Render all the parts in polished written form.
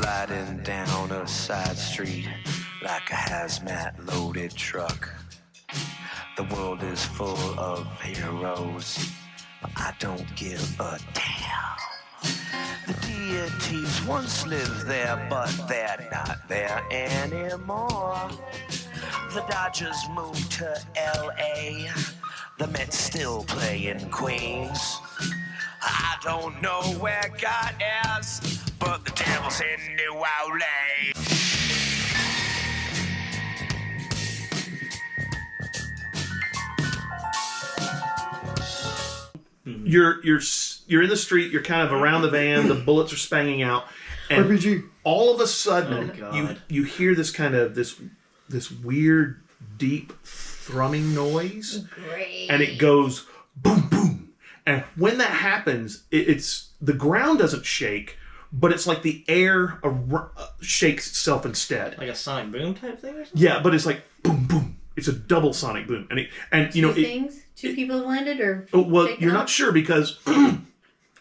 sliding down a side street like a hazmat loaded truck. The world is full of heroes, but I don't give a damn. The deities once lived there, but they're not there anymore. The Dodgers moved to L.A., the Mets still play in Queens. I don't know where God is, but the devil's in New Orleans. You're in the street. You're kind of around the van. The bullets are spanging out, and RPG. all of a sudden, you hear this kind of this weird, deep thrumming noise, Great. and it goes boom, boom. And when that happens, it's the ground doesn't shake, but it's like the air shakes itself instead. Like a sonic boom type thing or something? Yeah, but it's like boom, boom. It's a double sonic boom, and you know Two people have landed, or well, you're not sure because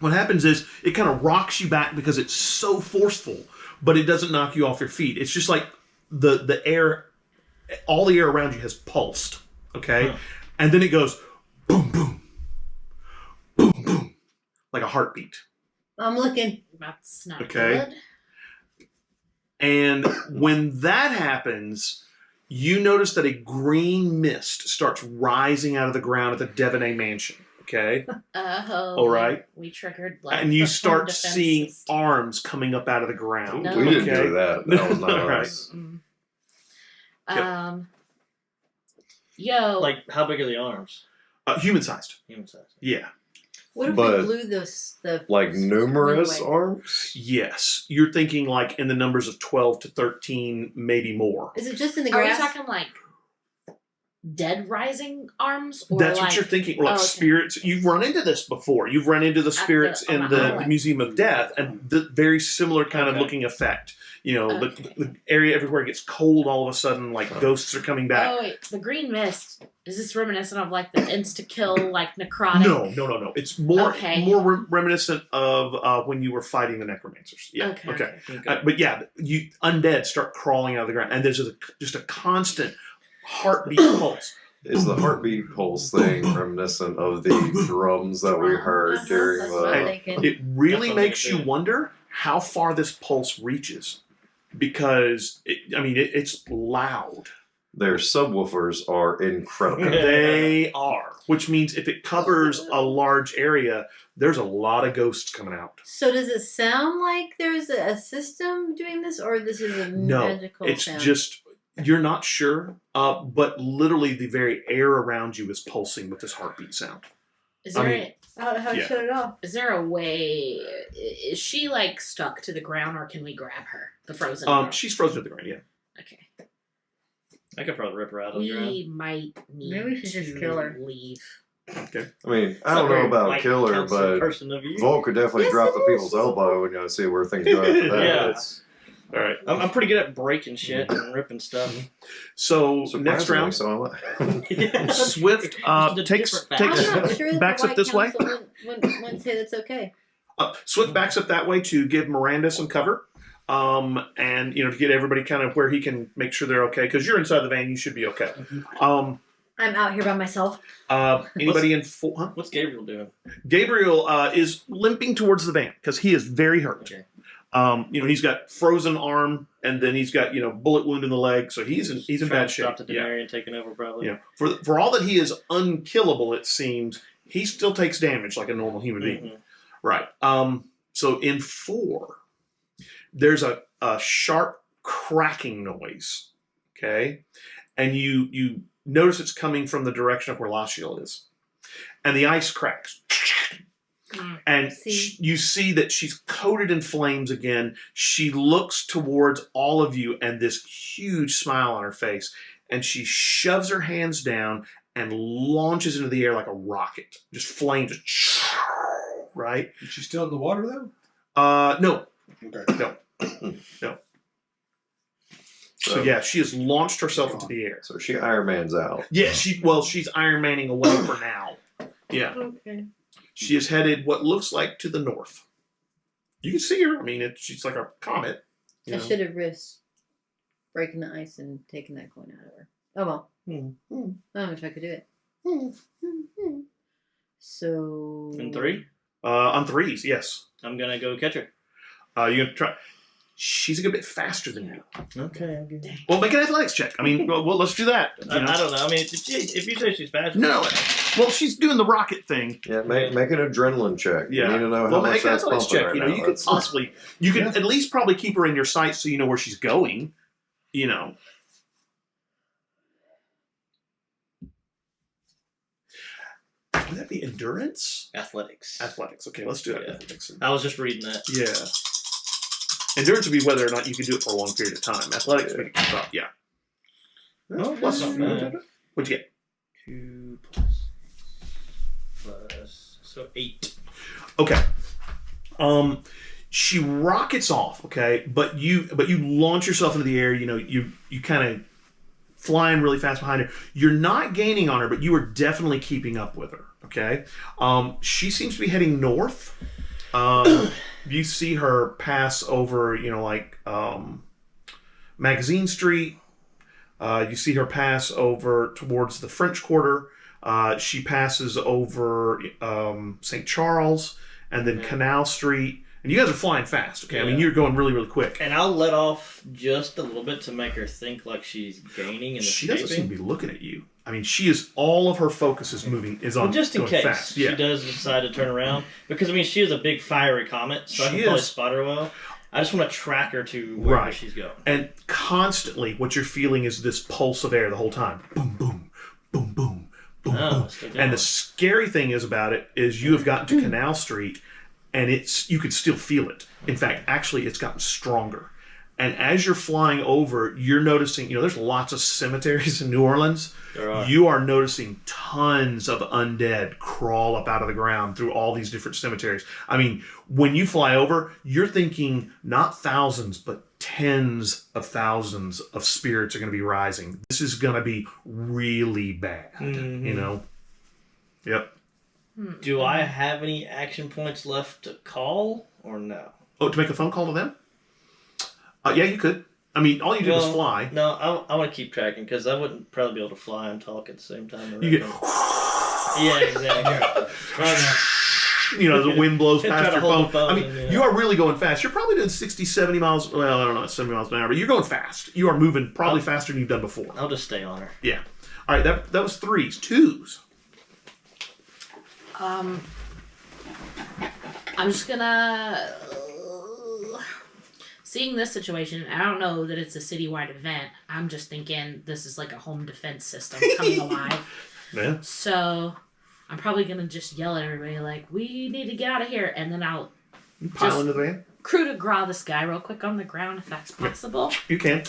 what happens is it kind of rocks you back because it's so forceful, but it doesn't knock you off your feet. It's just like the air, all the air around you has pulsed, okay, and then it goes boom, boom, boom, boom, like a heartbeat. I'm looking. That's not good. And when that happens, you notice that a green mist starts rising out of the ground at the Devaney mansion. Okay. All right. We triggered. And you start seeing arms coming up out of the ground. No. We didn't do that. That was not right. us. Yo. Like, how big are the arms? Human sized. Human sized. Yeah. What if we blew the like numerous arms? Yes. You're thinking like in the numbers of 12 to 13, maybe more. Is it just in the Are we grass? talking like dead rising arms? Or That's like, what you're thinking. Or like spirits. You've run into this before. You've run into the spirits in the Museum of Death, and the very similar kind of looking effect. You know, the area everywhere gets cold all of a sudden, like ghosts are coming back. Oh, wait. The green mist, is this reminiscent of like the insta-kill, like necrotic? No. It's more reminiscent of when you were fighting the necromancers. Yeah. Okay. But yeah, you undead start crawling out of the ground, and there's just a constant heartbeat pulse. Is the heartbeat pulse thing reminiscent of the drums that we heard during the... It really makes you wonder how far this pulse reaches. Because, it's loud. Their subwoofers are incredible. They are. Which means if it covers a large area, there's a lot of ghosts coming out. So does it sound like there's a system doing this, or this is a magical it's sound? just, you're not sure, but literally the very air around you is pulsing with this heartbeat sound. Is there how do I shut it off? Is there a way? Is she like stuck to the ground, or can we grab her? The frozen girl? She's frozen to the ground, yeah. Okay. I could probably rip her out of the ground. We might need Maybe we should just kill her. Leave. Okay. I mean, I don't know about kill her, but Volk could definitely drop the people's elbow and see where things go after that. Yeah. All right. I'm pretty good at breaking shit and ripping stuff. So next round, Swift takes backs up this way. Wouldn't say that's okay. Swift backs up that way to give Miranda some cover, and to get everybody kind of where he can make sure they're okay. Because you're inside the van, you should be okay. I'm out here by myself. Anybody in full? Huh? What's Gabriel doing? Gabriel is limping towards the van because he is very hurt. Okay. He's got frozen arm, and then he's got bullet wound in the leg, so he's in bad shape. Stop the Denarian taking over, probably. Yeah. For all that he is unkillable, it seems he still takes damage like a normal human being. Right. So in 4, there's a sharp cracking noise. Okay, and you notice it's coming from the direction of where Lashiel is, and the ice cracks. And you see that she's coated in flames again. She looks towards all of you and this huge smile on her face. And she shoves her hands down and launches into the air like a rocket. Just flames. Right? Is she still in the water, though? No. Okay. No. So yeah, she has launched herself into the air. So she Iron Man's out. Yeah, she's Iron Manning away for now. Yeah. Okay. She is headed what looks like to the north. You can see her. I mean, she's like a comet. I should have risked breaking the ice and taking that coin out of her. Oh well. I don't know if I could do it. So. In 3? On 3s, yes. I'm gonna go catch her. You're gonna try. She's a good bit faster than you. Okay, I'll give you. Well, make an athletics check. I mean, well, let's do that. I don't know. I mean, if you say she's faster. No. Well, she's doing the rocket thing. Yeah, make an adrenaline check. Yeah. You need to know how Well, much make an that's athletics pumping check. right You know, now. you could possibly, you could at least probably keep her in your sights so you know where she's going. You know. Would that be endurance? Athletics. Athletics. Okay, let's do Yeah. athletics. I was just reading that. Yeah. Endurance would be whether or not you can do it for a long period of time. Athletics would keep up. Yeah. Oh, Plus, that's not bad. what'd you get? 2 plus. So 8. Okay. She rockets off, okay, but you launch yourself into the air, you know, you kind of flying really fast behind her. You're not gaining on her, but you are definitely keeping up with her, okay? She seems to be heading north. You see her pass over, you know, like Magazine Street. You see her pass over towards the French Quarter. She passes over St. Charles and then Canal Street. And you guys are flying fast, okay? Yeah. I mean, you're going really, really quick. And I'll let off just a little bit to make her think like she's gaining and She escaping. doesn't seem to be looking at you. I mean, she is, all of her focus is moving, is on Well, just in going case fast. she Yeah. does decide to turn around. Because, I mean, she is a big fiery comet, so I She can probably is. spot her well. I just want to track her to wherever Right. she's going. And constantly, what you're feeling is this pulse of air the whole time. Boom, boom, boom, boom, boom, Oh, boom. still And going. the scary thing is about it is you have gotten to Canal Street, and you can still feel it. In fact, actually, it's gotten stronger. And as you're flying over, you're noticing, you know, there's lots of cemeteries in New Orleans. There are. You are noticing tons of undead crawl up out of the ground through all these different cemeteries. I mean, when you fly over, you're thinking not thousands, but tens of thousands of spirits are going to be rising. This is going to be really bad, you know? Yep. Do I have any action points left to call, or no? Oh, to make a phone call to them? Yeah, you could. I mean, all you did was fly. No, I want to keep tracking, because I wouldn't probably be able to fly and talk at the same time. You get, Yeah, exactly. you know, the wind blows Try past to your hold phone. the I phone, mean, yeah. you are really going fast. You're probably doing 60, 70 miles. Well, I don't know, it's 70 miles an hour, but you're going fast. You are moving probably faster than you've done before. I'll just stay on her. Yeah. All right, that was 3s. 2s. I'm just gonna. Seeing this situation, I don't know that it's a citywide event. I'm just thinking this is like a home defense system coming alive. Yeah. So I'm probably gonna just yell at everybody like, "We need to get out of here!" And then I'll You pile Just- into the van. coup de grace this guy real quick on the ground if that's possible. You can.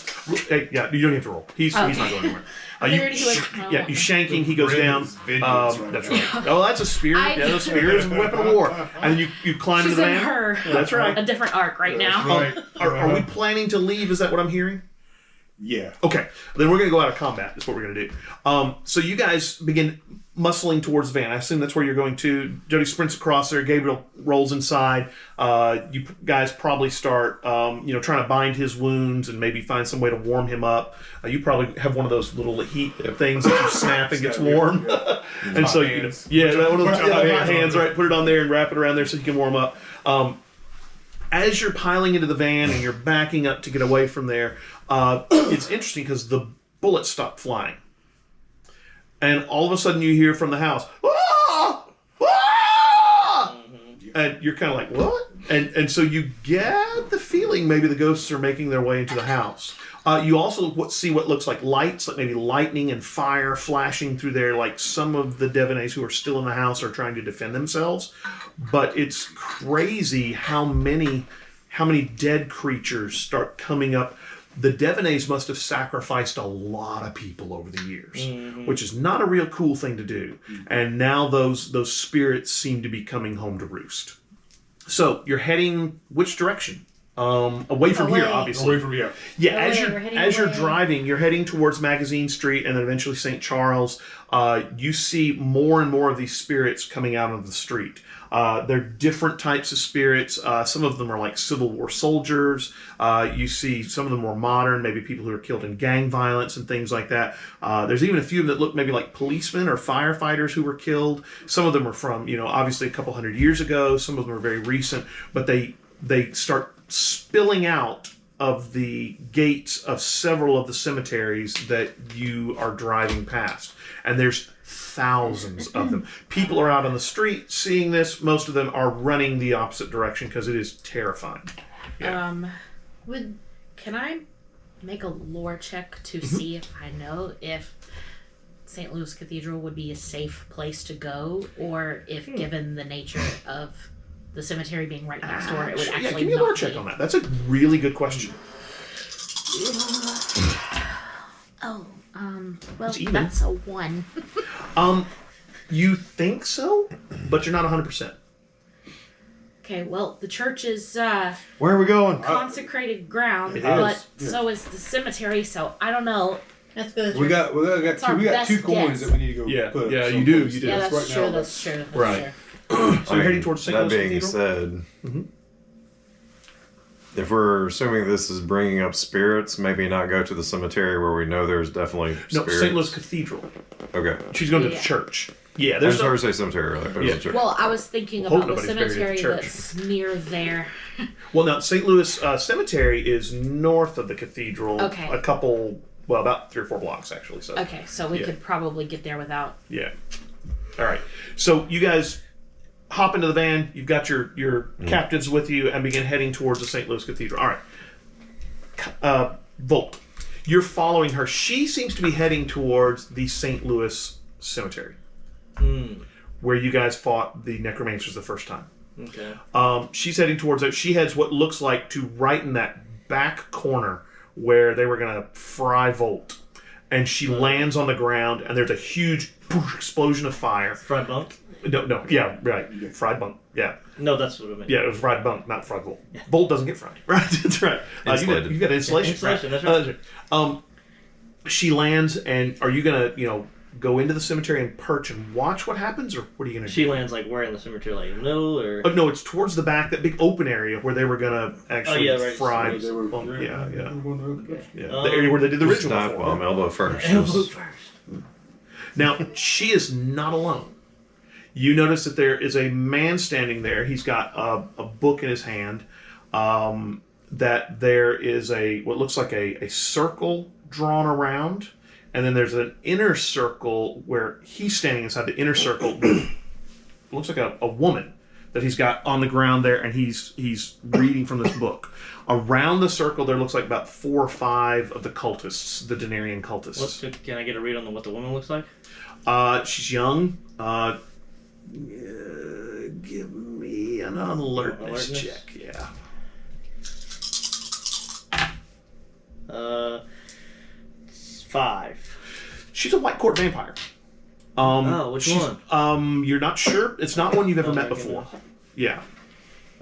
Hey, yeah, you don't have to roll. He's not going anywhere. I figured he would. Yeah, you shanking, he goes down. That's right. Oh, that's a spear. I- Yeah, the spear is a weapon of war. And then you climb She's into the in van. her That's right. a different arc right now. Right. Are we planning to leave? Is that what I'm hearing? Yeah. Okay, then we're going to go out of combat. That's what we're going to do. So you guys begin muscling towards the van. I assume that's where you're going to. Jody sprints across there. Gabriel rolls inside. You guys probably start, trying to bind his wounds and maybe find some way to warm him up. You probably have one of those little heat things that you snap and gets warm. And Hot so, hands. one of those Put your hot hot hands hands, on right? Put it on there and wrap it around there so you can warm up. As you're piling into the van and you're backing up to get away from there, it's interesting because the bullets stop flying. And all of a sudden you hear from the house, "Ah! Ah!" And you're kind of like, what? And so you get the feeling maybe the ghosts are making their way into the house. You also see what looks like lights, like maybe lightning and fire flashing through there, like some of the Devanese who are still in the house are trying to defend themselves. But it's crazy how many dead creatures start coming up. The Devanese must have sacrificed a lot of people over the years, which is not a real cool thing to do. And now those spirits seem to be coming home to roost. So you're heading which direction? Away from here, obviously. Away from here. Yeah, Away, as you're away. driving, you're heading towards Magazine Street and then eventually St. Charles. You see more and more of these spirits coming out of the street. They're different types of spirits. Some of them are like Civil War soldiers. You see some of them more modern, maybe people who are killed in gang violence and things like that. There's even a few that look maybe like policemen or firefighters who were killed. Some of them are from, obviously a couple hundred years ago. Some of them are very recent, but they start spilling out of the gates of several of the cemeteries that you are driving past. And there's thousands of them. People are out on the street seeing this. Most of them are running the opposite direction because it is terrifying. Yeah. Can I make a lore check to see if I know if St. Louis Cathedral would be a safe place to go, or if given the nature of the cemetery being right next door, it would actually give me a lore check on that. That's a really good question. Well, It's even. that's a 1. You think so, but you're not 100%. Okay, well, the church is Where are we going? consecrated ground, It but is. so is the cemetery, so I don't know. Let's go. We got our two best coins guess. that we need to go Yeah, put. yeah, you someplace. do. Yeah, that's Right true, now, that's true. That's Right. true. So you're heading towards St. That Louis being Cathedral? said, Mhm. if we're assuming this is bringing up spirits, maybe not go to the cemetery where we know there's definitely No, spirits. St. Louis Cathedral. Okay. She's going to the Yeah. church. Yeah, I there's just heard say cemetery earlier. There's Yeah. a church. Well, I was thinking Hope about the nobody's buried at the cemetery church. that's near there. Well, now, St. Louis Cemetery is north of the cathedral. Okay. About 3 or 4 blocks, actually. So, Okay, so we Yeah. could probably get there without. yeah. All right. So, you guys hop into the van. You've got your captives with you and begin heading towards the St. Louis Cathedral. All right. Volt, you're following her. She seems to be heading towards the St. Louis Cemetery, where you guys fought the necromancers the first time. Okay. She's heading towards it. She heads what looks like to right in that back corner where they were going to fry Volt. And she lands on the ground, and there's a huge explosion of fire. Fried bunk? No, yeah, right. Fried bunk, yeah. No, that's what I meant. Yeah, it was fried bunk, not fried Volt. Volt doesn't get fried. Right, that's right. Insulated. You got insulation. Insulation, right? that's right. She lands, and are you going to, go into the cemetery and perch and watch what happens, or what are you going to do? She lands like where in the cemetery, like in the middle, or Oh, no, it's towards the back, that big open area where they were going to actually right. fry. They were, Yeah. yeah. The area where they did the Just ritual. dive before. bomb elbow first. elbow Just- first. Now, she is not alone. You notice that there is a man standing there. He's got a book in his hand. That there is what looks like a circle drawn around. And then there's an inner circle where he's standing inside the inner circle. Looks like a woman that he's got on the ground there, and he's reading from this book. Around the circle, there looks like about 4 or 5 of the cultists, the Denarian cultists. Can I get a read on what the woman looks like? She's young. Give me an alertness check. Yeah. 5. She's a white court vampire. Which she's- one? You're not sure. It's not one you've ever Oh met my before. goodness. Yeah.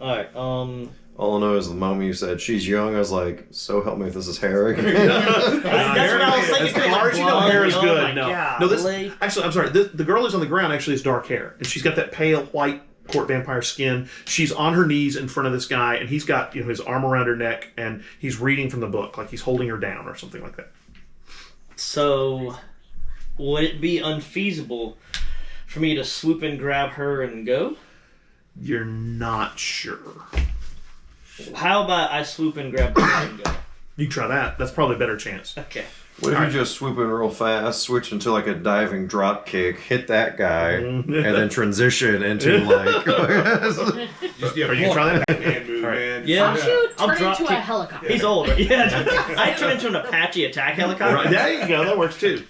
Alright, All I know is the moment you said she's young, I was like, so help me if this is Harry. that's what I was thinking. As far as you know, Blonde. hair is Oh good. my No, God, no. This Lee. actually, I'm sorry. The girl who's on the ground actually has dark hair, and she's got that pale white court vampire skin. She's on her knees in front of this guy, and he's got his arm around her neck, and he's reading from the book, like he's holding her down or something like that. So, would it be unfeasible for me to swoop and grab her and go? You're not sure. How about I swoop and grab her and go? You can try that. That's probably a better chance. Okay. What if you just swoop in real fast, switch into like a diving drop kick, hit that guy, and then transition into like. Are you gonna try that? Man move, All right. man. Yeah. How'd you I'll turn drop into a kick- helicopter? He's old. Yeah. I turn into an Apache attack helicopter. Right, there you go. That works too.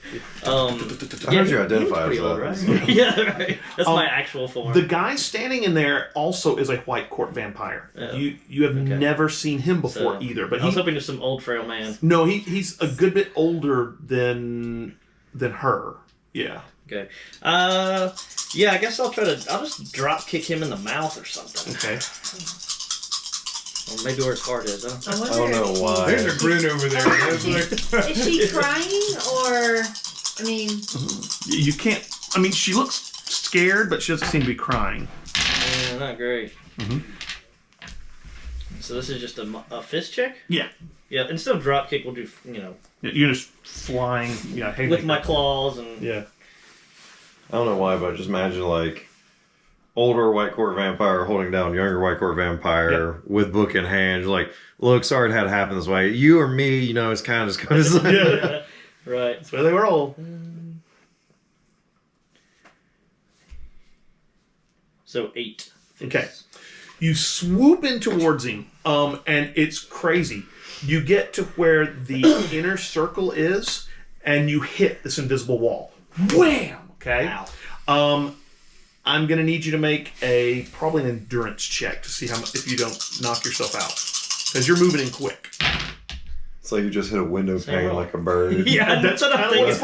How did you identify pretty as old, that? right? Yeah, right. That's my actual form. The guy standing in there also is a white court vampire. Yeah. You have never seen him before So, either. But I was hoping just some old frail man. no, he's a good bit older than her. Yeah. Okay. Yeah, I guess I'll just drop kick him in the mouth or something. Okay. Or maybe where his heart is, huh? I I don't know why. There's a grin over there. That's like, Is she crying or? I mean, You can't. I mean, she looks scared, but she doesn't seem to be crying. Yeah, not great. Mhm. So this is just a fist check? Yeah. Yeah, instead of drop kick, we'll do, You're just flying. Yeah. Hey, with my claws and... Yeah. I don't know why, but I just imagine like older white court vampire holding down younger white court vampire with book in hand. Like, look, sorry it had to happen this way. You or me, it's kind of just kind of. Yeah. Right. That's where they roll. So 8. Okay. You swoop in towards him, and it's crazy. You get to where the inner circle is, and you hit this invisible wall. Wham! Okay. Wow. I'm gonna need you to make probably an endurance check to see how much if you don't knock yourself out, because you're moving in quick. It's like you just hit a window Same pane roll. like a bird. Yeah, That's what I'm kinda what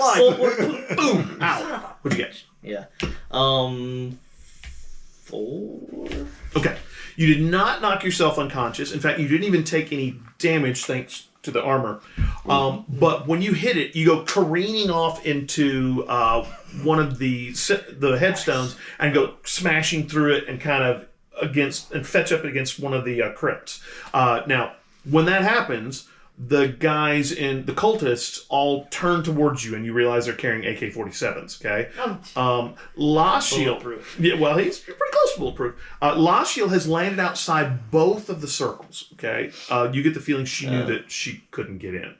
thinking. it's like. Boom! Ow! What'd you get? Yeah. 4. Okay. You did not knock yourself unconscious. In fact, you didn't even take any damage thanks to the armor. But when you hit it, you go careening off into one of the headstones and go smashing through it and kind of fetch up against one of the crypts. Now, when that happens, the guys in the cultists all turn towards you, and you realize they're carrying AK-47s. Okay, Lashiel. Bulletproof. Yeah, well, he's pretty close to bulletproof. Lashiel has landed outside both of the circles. Okay, you get the feeling she knew that she couldn't get in,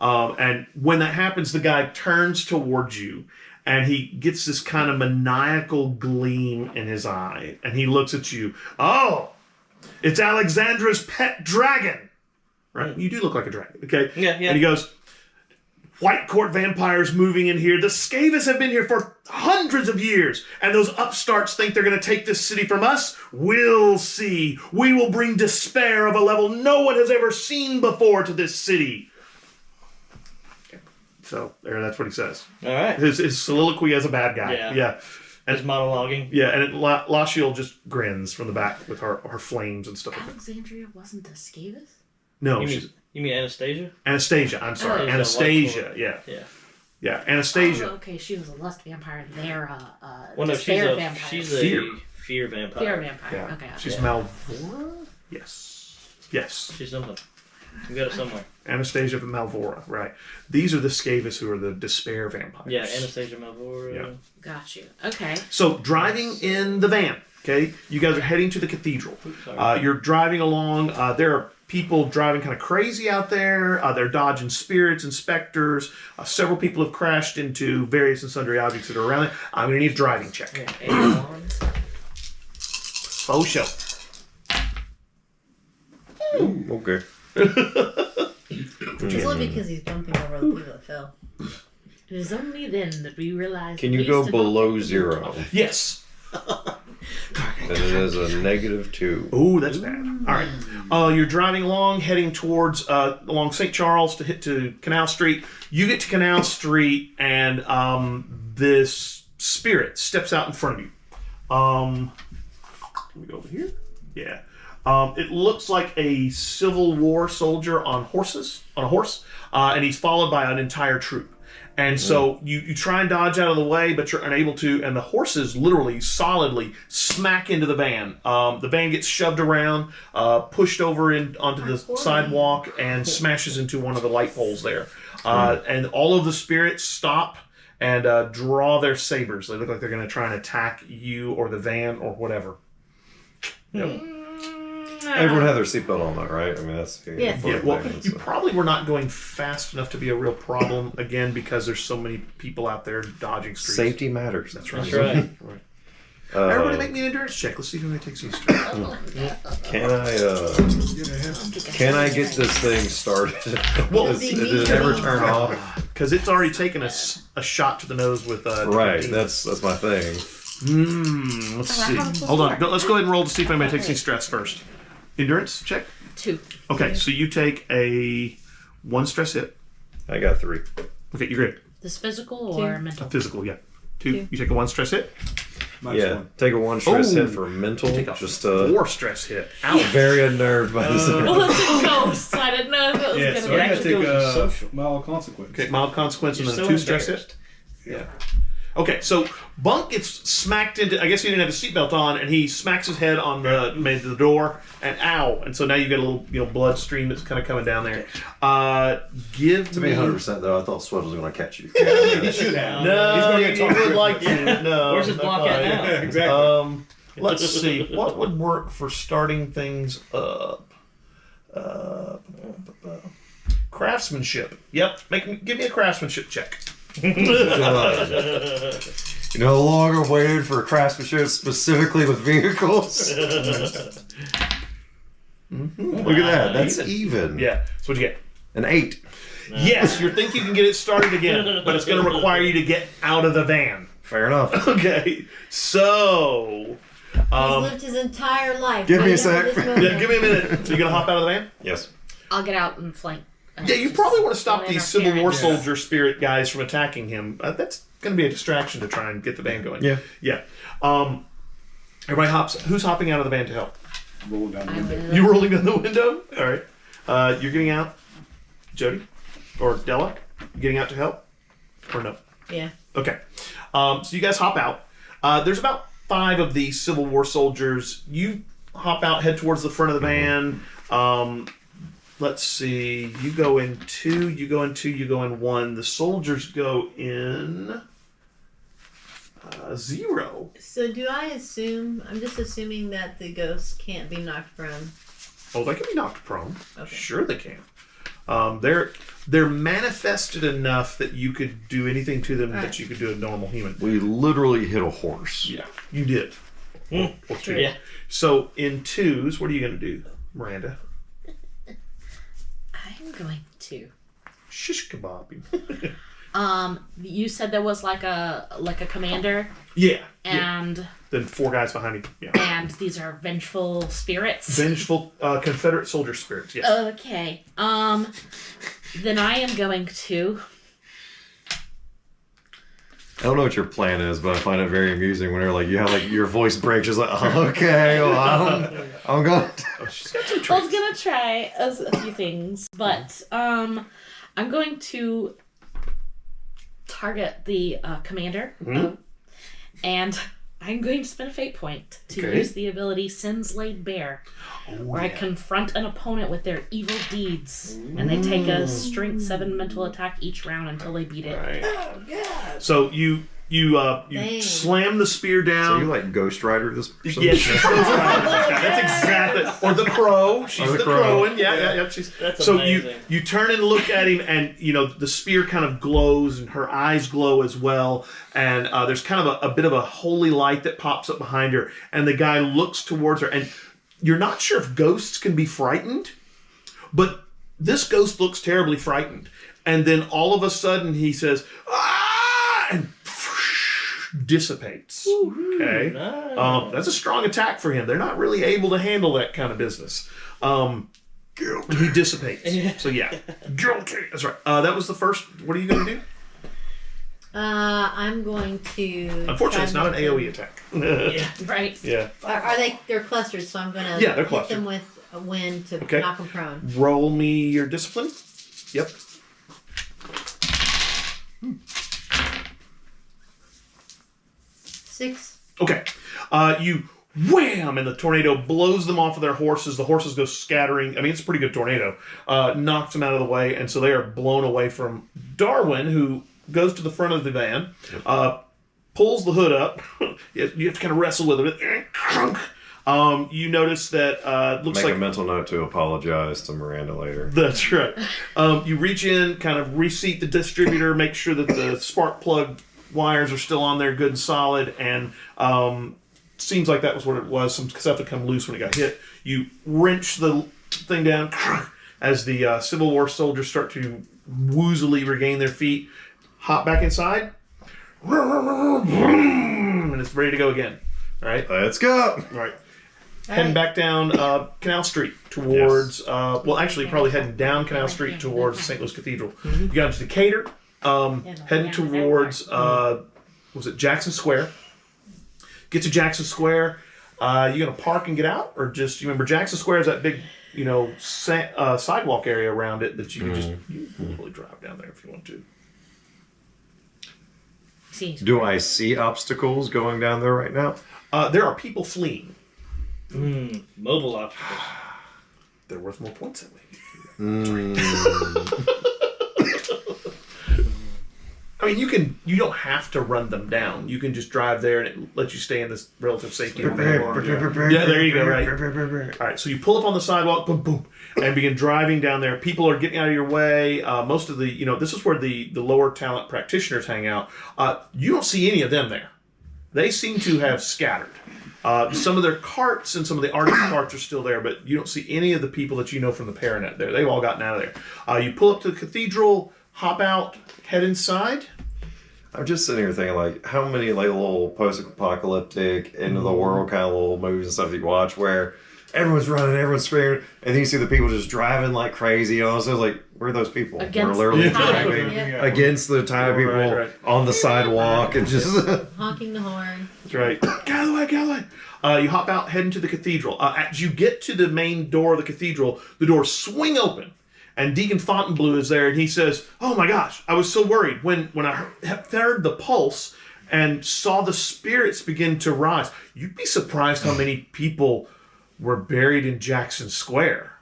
and when that happens, the guy turns towards you, and he gets this kind of maniacal gleam in his eye, and he looks at you. Oh, it's Alexandra's pet dragon. Right? You do look like a dragon, okay? Yeah. And he goes, White Court vampires moving in here. The Skavis have been here for hundreds of years, and those upstarts think they're going to take this city from us? We'll see. We will bring despair of a level no one has ever seen before to this city. So, that's what he says. All right. His soliloquy as a bad guy. Yeah. And Just monologuing. Yeah, and Lashiel just grins from the back with her flames and stuff like that. Alexandria wasn't a Skavis? No, You she's mean Anastasia? Anastasia. I'm sorry, Oh. Anastasia. Yeah, Yeah. Anastasia. Oh, okay, she was a lust vampire. They're Well, no, despair vampire. she's Fear. a fear vampire. Fear vampire. Yeah, Okay. she's Yeah. Malvora. Yes. She's something. We got it somewhere. Anastasia from Malvora. Right. These are the Skavis who are the despair vampires. Yeah, Anastasia Malvora. Yeah. Got you. Okay. So driving in the van. Okay, you guys are heading to the cathedral. Oops, sorry. You're driving along. There are people driving kind of crazy out there. They're dodging spirits and specters. Several people have crashed into various and sundry objects that are around it. I'm going to need a driving check. Yeah, 8 alarms. Faux show. Okay. it's only because he's jumping over the people that fell. It is only then that we realize. Can we you go used to not below take the 0? Yes. Then it is a -2. Oh, that's bad. All right. You're driving along, heading towards along St. Charles to hit to Canal Street. You get to Canal Street, and this spirit steps out in front of you. Can we go over here? Yeah. It looks like a Civil War soldier on a horse, and he's followed by an entire troop. And so you try and dodge out of the way, but you're unable to, and the horses literally, solidly smack into the van. The van gets shoved around, pushed over onto the sidewalk, and smashes into one of the light poles there. And all of the spirits stop and draw their sabers. They look like they're going to try and attack you or the van or whatever. Yep. Everyone had their seatbelt on, though, right? I mean, that's Yes. Yeah, well, thing, you so. probably were not going fast enough to be a real problem, again, because there's so many people out there dodging streets. Safety matters. That's right. That's right. Everybody make me an endurance check. Let's see who takes these straight. Can I get this thing started? Well, Does it ever turn off? Because it's already taken a shot to the nose with... Right, nicotine. that's my thing. Let's see. Hold on. Let's go ahead and roll to see if anybody takes any stress first. Endurance check? 2. Okay, so you take a 1 stress hit. I got 3. Okay, you're good. This physical or mental? Physical, yeah. 2. You take a 1 stress hit. Take a 1 stress Ooh. hit for mental. Take a Just 4 stress hit. Ouch. very unnerved by this. Well, it's a ghost, so I didn't know if it was Yeah, gonna so be I gotta actually take goes a social. mild consequence. Okay, mild consequence and You're then so 2 stress embarrassed. hit. Yeah. Okay, so Bunk gets smacked into. I guess he didn't have his seatbelt on, and he smacks his head on the door, and ow! And so now you get a little blood stream that's kind of coming down there. Give To me be 100% though, I thought Sweat was going to catch you. He should have. No, He's gonna he get would like to. No, Where's his block at now? Yeah, exactly. Let's see. What would work for starting things up? Craftsmanship. Yep. Give me a craftsmanship check. You no longer waited for craftsmanship specifically with vehicles. Look at that. That's even. Yeah. So what'd you get? An 8. Yes, you think you can get it started again, but it's going to require you to get out of the van. Fair enough. Okay. So. He's lived his entire life. Give me a right sec. up to this moment. Yeah, give me a minute. So you going to hop out of the van? Yes. I'll get out and flank. Yeah, you probably want to stop Don't these Civil War interfere. soldier spirit guys from attacking him. That's going to be a distraction to try and get the van going. Yeah. Yeah. Everybody hops. Who's hopping out of the van to help? Roll down the I'm window. You rolling down the window? All right. You're getting out, Jody, or Della. You getting out to help, or no? Yeah. Okay. So you guys hop out. There's about 5 of these Civil War soldiers. You hop out, head towards the front of the van. Let's see. You go in 2. You go in 2. You go in 1. The soldiers go in 0. So do I assume? I'm just assuming that the ghosts can't be knocked prone. Oh, they can be knocked prone. Okay. Sure, they can. They're manifested enough that you could do anything to them that you could do a normal human. We literally hit a horse. Yeah, you did. Or 2. Yeah. So in 2s, what are you going to do, Miranda? I'm going to. Shish kebab. You said there was like a commander, Yeah. and Then 4 guys behind you. Yeah. and these are vengeful spirits. Vengeful Confederate soldier spirits. Yes. Okay. Then I am going to. I don't know what your plan is, but I find it very amusing whenever you have your voice breaks. Just okay, well, I'm going. Oh, she's got some I was tricks. gonna try a few things, but I'm going to target the commander, and I'm going to spend a fate point to Okay. use the ability Sins Laid Bare, where I confront an opponent with their evil deeds, and they take a strength 7 mental attack each round until they beat it. Right. So you Dang. slam the spear So down. you like Ghost Rider this person? Yes, she's Ghost Rider. That's exactly. Or the crow. She's the the crow. crow. And yeah. She's. That's so amazing. you turn and look at him, and the spear kind of glows, and her eyes glow as well. And there's kind of a bit of a holy light that pops up behind her, and the guy looks towards her, and you're not sure if ghosts can be frightened, but this ghost looks terribly frightened. And then all of a sudden he says, "Ah!" and dissipates. Okay. Nice. That's a strong attack for him. They're not really able to handle that kind of business. Guilty. He dissipates. So yeah, guilty. That's right. That was the first. What are you going to do? I'm going to. Unfortunately, it's not an try AOE attack. Yeah. Right. Yeah. Are they? They're clusters, so I'm going to Yeah, they're hit clustered. them with a wind to Okay. knock them prone. Roll me your discipline. Yep. 6. Okay. You wham, and the tornado blows them off of their horses. The horses go scattering. I mean, it's a pretty good tornado. Knocks them out of the way, and so they are blown away from Darwin, who goes to the front of the van, pulls the hood up. You have to kind of wrestle with it. You notice that looks Make like a mental note to apologize to Miranda later. that's right. You reach in, kind of reseat the distributor, make sure that the spark plug wires are still on there good and solid, and seems like that was what it was. Some stuff had come loose when it got hit. You wrench the thing down as the Civil War soldiers start to woozily regain their feet, hop back inside, and it's ready to go again. All right? Let's go. All right. Heading back down Canal Street towards, well, actually, probably heading down Canal Street towards St. Louis Cathedral. You got into Decatur, heading towards, was it Jackson Square? get to Jackson Square. You gonna park and get out, or just you remember Jackson Square is that big, sidewalk area around it that you can just really drive down there if you want to. Do I see obstacles going down there right now? There are people fleeing. Mobile obstacles. They're worth more points that way. I mean, you don't have to run them down. You can just drive there and it lets you stay in this relative safety. Yeah, there you go, right. All right, so you pull up on the sidewalk, boom, boom, and begin driving down there. People are getting out of your way. Most of the, this is where the lower talent practitioners hang out. You don't see any of them there. They seem to have scattered. Some of their carts and some of the artist carts are still there, but you don't see any of the people that you know from the Paranet there. They've all gotten out of there. You pull up to the cathedral, hop out, head inside. I'm just sitting here thinking, like, how many like little post-apocalyptic, end of the world kind of little movies and stuff you watch where everyone's running, everyone's screaming, and then you see the people just driving like crazy. So it's like, where are those people? Against We're literally the tide. driving Yeah. against the tide of people Right. on the sidewalk and just. Honking the horn. That's right. Get out of the way. You hop out, head into the cathedral. As you get to the main door of the cathedral, the doors swing open. And Deacon Fontainebleau is there, and he says, "Oh my gosh, I was so worried when I heard the pulse and saw the spirits begin to rise. You'd be surprised how many people were buried in Jackson Square."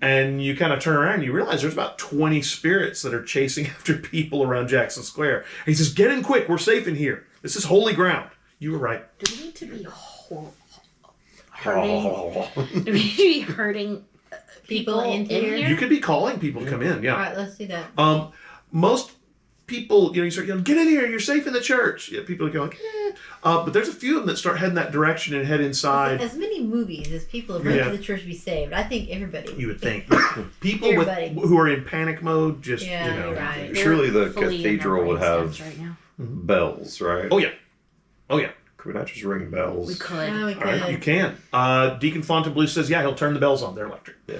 And you kind of turn around and you realize there's about 20 spirits that are chasing after people around Jackson Square. And he says, "Get in quick, we're safe in here. This is holy ground." You were right. Do we need to be hurting? Do we need to be hurting people in here? You could be calling people to come in, yeah. All right, let's do that. Most people, you start yelling, "Get in here, you're safe in the church." Yeah, people are going, eh. But there's a few of them that start heading that direction and head inside. As many movies as people have run to the church to be saved, I think everybody. You would think. People who are in panic mode, just, you're right. Surely the Fully in their cathedral would have brainstems right now. bells, right? Oh, yeah. Could we not just ring bells? We could. Yeah, we All right, you could. can. Deacon Fontainebleau says, yeah, he'll turn the bells on. They're electric. Yeah.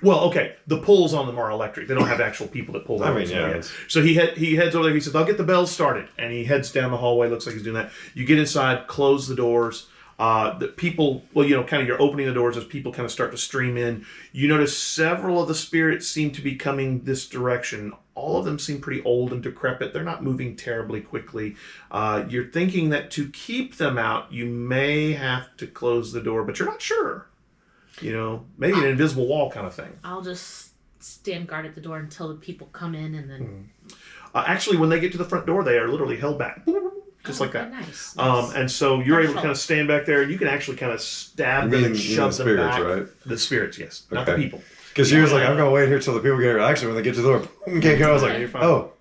Well, okay, the pulls on them are electric. They don't have actual people that pull them. I mean, yeah. So he heads over there. He says, "I'll get the bells started," and he heads down the hallway. Looks like he's doing that. You get inside, close the doors. The people, kind of you're opening the doors as people kind of start to stream in. You notice several of the spirits seem to be coming this direction. All of them seem pretty old and decrepit. They're not moving terribly quickly. You're thinking that to keep them out, you may have to close the door, but you're not sure. Maybe an invisible wall kind of thing. I'll just stand guard at the door until the people come in and then... Actually, when they get to the front door, they are literally held back. Just like that. Nice. And so you're able to kind of stand back there, and you can actually kind of stab them and shove them spirits, back. right? The spirits, yes. Not the Okay. people. Because she was like, I'm going to wait here till the people get here. Actually, when they get to the door, can't go. I was like, You're fine. oh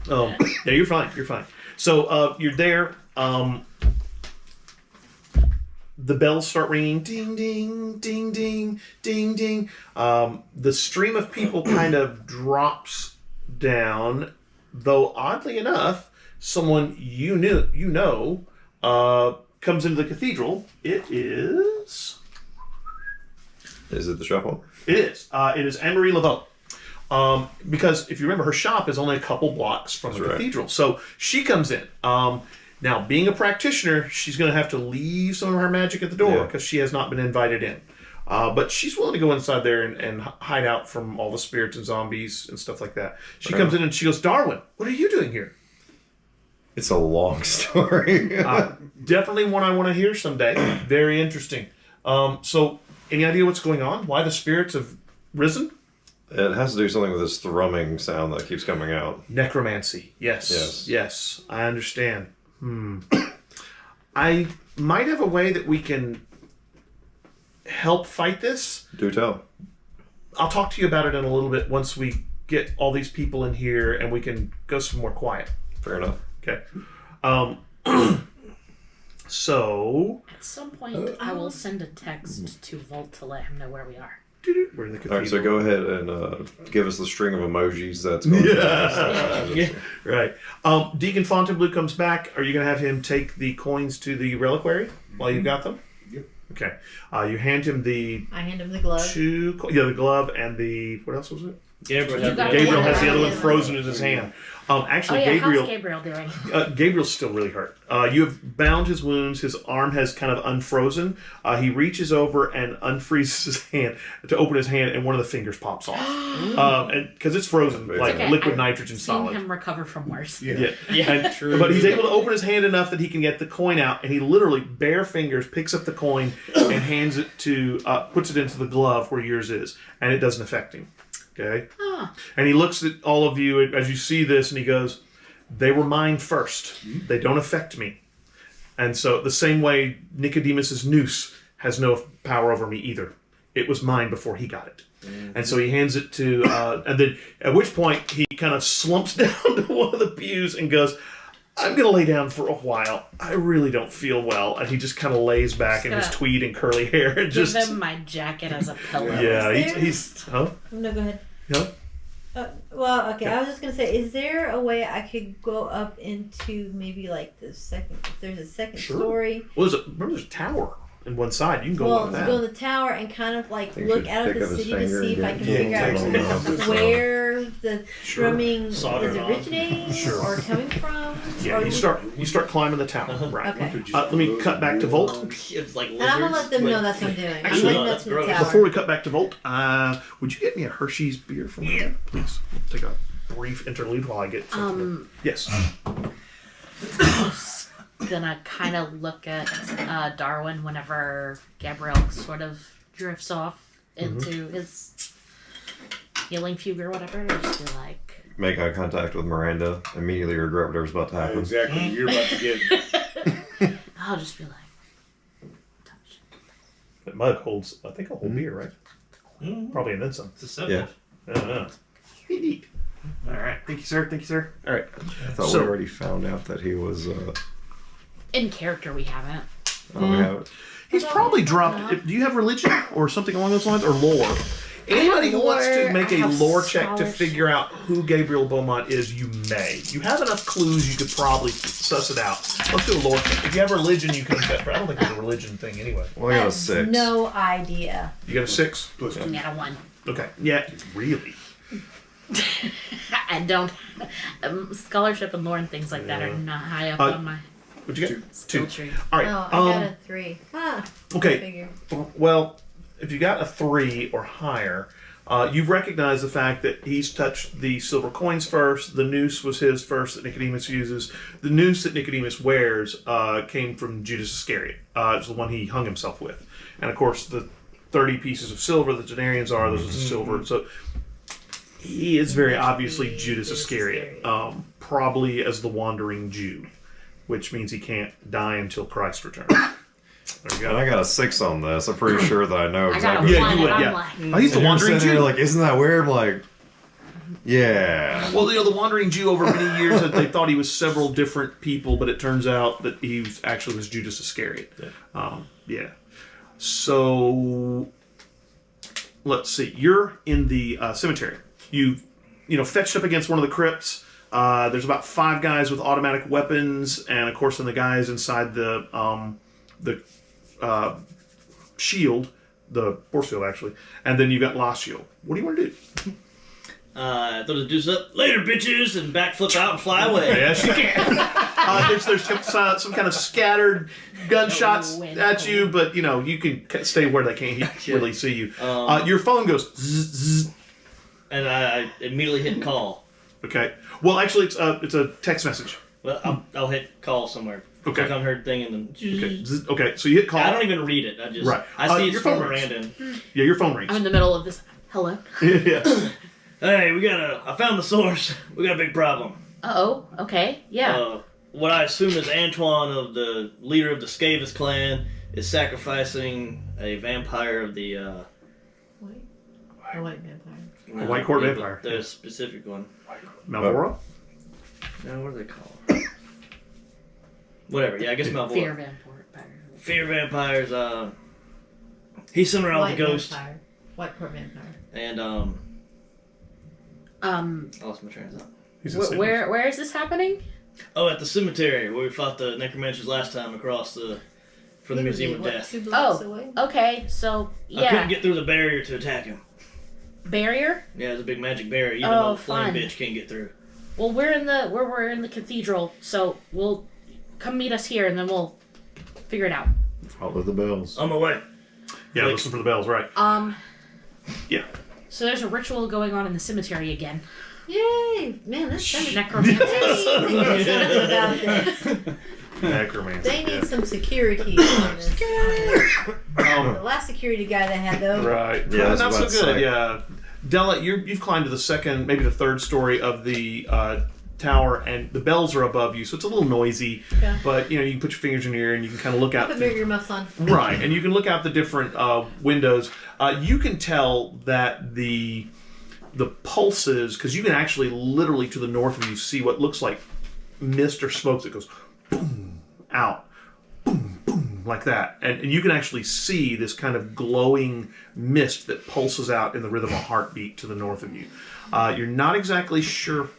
no. Yeah, you're fine. You're fine. So you're there. The bells start ringing. Ding, ding, ding, ding, ding, ding. The stream of people kind of drops down, though oddly enough, someone comes into the cathedral. It is... Is it the shuffle? It is. It is Anne-Marie Laveau. Because if you remember, her shop is only a couple blocks from the cathedral. So she comes in. Now, being a practitioner, she's going to have to leave some of her magic at the door because she has not been invited in. But she's willing to go inside there and hide out from all the spirits and zombies and stuff like that. She comes in and she goes, "Darwin, what are you doing here?" It's a long story. Definitely one I want to hear someday. Very interesting. So, any idea what's going on? Why the spirits have risen? It has to do something with this thrumming sound that keeps coming out. Necromancy. Yes. I understand. I might have a way that we can help fight this. Do tell. I'll talk to you about it in a little bit once we get all these people in here and we can go some more quiet. Fair enough. Okay. So... At some point, I will send a text to Volt to let him know where we are. We're in the cathedral. All right, so go ahead and give us the string of emojis that's going Yeah. Right. Deacon Fontainebleau comes back. Are you going to have him take the coins to the reliquary while you've got them? Yep. Okay. You hand him the... I hand him the glove. the glove and the... What else was it? Gabriel, You got Gabriel it. has the other one frozen in his hand. Actually, How's Gabriel doing? Gabriel's still really hurt. You have bound his wounds. His arm has kind of unfrozen. He reaches over and unfreezes his hand to open his hand, and one of the fingers pops off. And because it's frozen, like Okay, liquid I've nitrogen seen solid. him recover from worse. Yeah. Yeah, true. But he's able to open his hand enough that he can get the coin out, and he literally bare fingers picks up the coin and hands it to, puts it into the glove where yours is, and it doesn't affect him. Okay. Huh. And he looks at all of you as you see this, and he goes, "They were mine first. They don't affect me." And so the same way Nicodemus's noose has no power over me either. It was mine before he got it. And so he hands it to, and then at which point he kind of slumps down to one of the pews and goes, "I'm going to lay down for a while. I really don't feel well." And he just kind of lays back in his gonna tweed and curly hair. And Give just, them my jacket as a pillow. yeah, Is there- he's huh? No, go ahead. No? Well, okay. I was just gonna say, is there a way I could go up into maybe like the second? If there's a second Sure. story. Well, remember there's a tower in one side. You can go Well, up to that. go in the tower and kind of like think look you should out at pick the up his city to finger see and if I get- can yeah, figure take out it off. where the Sure. drumming Solder is it on. originating Sure. or coming from. Yeah, or you start climbing the tower. Right. Okay. Let me cut back to Volt. It's like And I'm gonna let them know that's what I'm doing. I'm Actually, leading up to the gross. tower. Before we cut back to Volt, would you get me a Hershey's beer from me, please? We'll take a brief interlude while I get something. Yes. Gonna kind of look at Darwin whenever Gabriel sort of drifts off into his healing fugue or whatever. Just be like, Make eye contact with Miranda. Immediately regret whatever's about to happen. Exactly. You're about to get. I'll just be like, touch. That mug holds, I think, a whole beer, right? Probably, and then some. It's a simple. Yeah. Neat. All right. Thank you, sir. Thank you, sir. All right. I thought So- we already found out that he was. In character, we haven't. We have it. He's probably dropped. Do you have religion or something along those lines, or lore? Anybody who wants to lore, make I a have lore check to scholarship. figure out who Gabriel Beaumont is, you may. You have enough clues, you could probably suss it out. Let's do a lore check. If you have religion, you can accept. I don't think there's a religion thing anyway. Well, I got a 6. No idea. You got a 6? Looking at a 1. Okay. Yeah, really. I don't. Scholarship and lore and things like that are not high up on my What'd you get? skill 2. tree. All right. Oh, I got a 3. Okay. Figure. Well, if you got a 3 or higher, you've recognized the fact that he's touched the silver coins first. The noose was his first that Nicodemus uses. The noose that Nicodemus wears came from Judas Iscariot. It's the one he hung himself with. And of course, the 30 pieces of silver that denarians are, those are the silver. So he is very obviously Judas Iscariot, probably as the wandering Jew, which means he can't die until Christ returns. There you And go. I got a 6 on this. I'm pretty sure that I know I got a exactly. Yeah, 1 you and would, I'm yeah. like, He's the And you're wandering sitting there Jew. like, isn't that weird? I'm like, yeah. Well, the wandering Jew over many years, they thought he was several different people, but it turns out that he actually was Judas Iscariot. Yeah. So let's see. You're in the cemetery. You fetched up against one of the crypts. There's about 5 guys with automatic weapons, and of course, then the guys inside the shield, the force field actually, and then you got Lacio. What do you want to do? Throw the deuce up. Later, bitches, and backflip out and fly away. Yes, you can. There's some kind of scattered gunshots at you, but you can stay where they can't really see you. Your phone goes zzz, zzz. And I immediately hit call. Okay. Well, actually, it's a text message. Well, I'll hit call somewhere. Okay. Click on her thing and then. Okay. Zzz. Okay. So you hit call. I don't even read it. I just. Right. I see your it's from phone rings. Miranda. Yeah, your phone rings. I'm in the middle of this. Hello. Yeah. Hey, I found the source. We got a big problem. Oh, okay. Yeah. What I assume is Antoine, of the leader of the Scavis clan, is sacrificing a vampire of the. A white vampire. no, White Court the- vampire. The specific one. Malboro. No, what are they called? Whatever. Yeah, I guess Malboro. Fear vampire. Fear vampires. He's somewhere out with White a ghost, vampire. White court vampire. and I lost my train of thought. He's in Sydney. Where is this happening? Oh, at the cemetery where we fought the necromancers last time across from the Museum of Death. 2 blocks Oh. away? Okay, so I couldn't yeah. get through the barrier to attack him. barrier? Yeah, it's a big magic barrier. Even Oh, though the flame fun. bitch can't get through. Well, we're in the cathedral, so we'll come meet us here, and then we'll figure it out. Follow the bells. On my way. Yeah, listen for the bells, right? Yeah. So there's a ritual going on in the cemetery again. Yay! Man, this cemetery. Necromancy. about this. Necromancy. They need some security on this. The Um, last security guy they had, though. right. Yeah, I was not so about good. to say. Yeah. Della, you've climbed to the second, maybe the third story of the tower, and the bells are above you, so it's a little noisy. Yeah. But you can put your fingers in your ear, and you can kind of look out. Put your muffs on. Right, and you can look out the different windows. You can tell that the pulses, because you can actually literally to the north of you see what looks like mist or smoke that goes boom out, boom boom like that, and you can actually see this kind of glowing mist that pulses out in the rhythm of heartbeat to the north of you. You're not exactly sure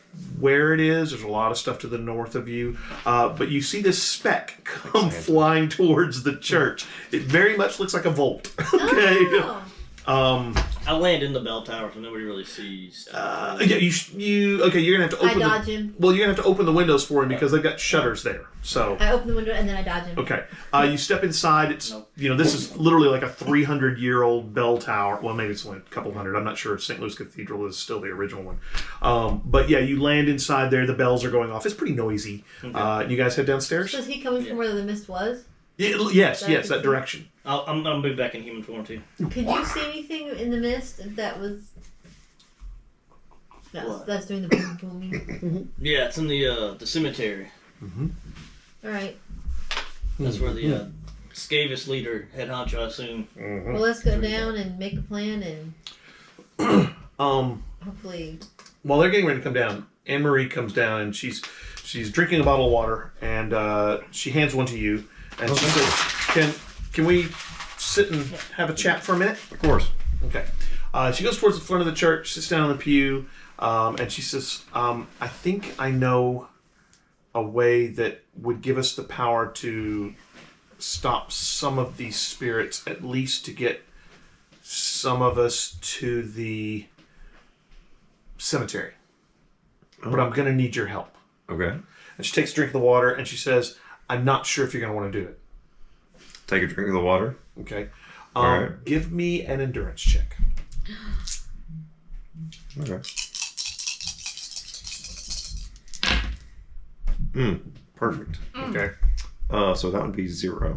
where it is. There's a lot of stuff to the north of you, but you see this speck come flying towards the church. It very much looks like a volt. Okay. Oh. I land in the bell tower so nobody really sees. Yeah, you okay? You're gonna have to I open. dodge him. Well, you're gonna have to open the windows for him because they've got shutters there. So I open the window and then I dodge him. okay, you step inside. It's this is literally like a 300-year-old bell tower. Well, maybe it's only a couple hundred. I'm not sure if St. Louis Cathedral is still the original one. But yeah, you land inside there. The bells are going off. It's pretty noisy. You guys head downstairs. So is he coming from where the mist was? Yes, that direction. I'm gonna move back in human form too. Could you see anything in the mist if that was... That's doing the boom booming. Yeah, it's in the cemetery. All right. That's where the Scavis leader, head honcho, I assume. Well, let's go down and make a plan and hopefully... While they're getting ready to come down, Anne Marie comes down and she's drinking a bottle of water, and she hands one to you, and she says, "Can we sit and have a chat for a minute?" Of course. Okay. She goes towards the front of the church, sits down on the pew, and she says, "I think I know a way that would give us the power to stop some of these spirits, at least to get some of us to the cemetery. But I'm going to need your help." Okay. And she takes a drink of the water and she says, "I'm not sure if you're going to want to do it." Take a drink of the water. Okay. All right. Give me an endurance check. Okay. Perfect. Okay. So that would be 0.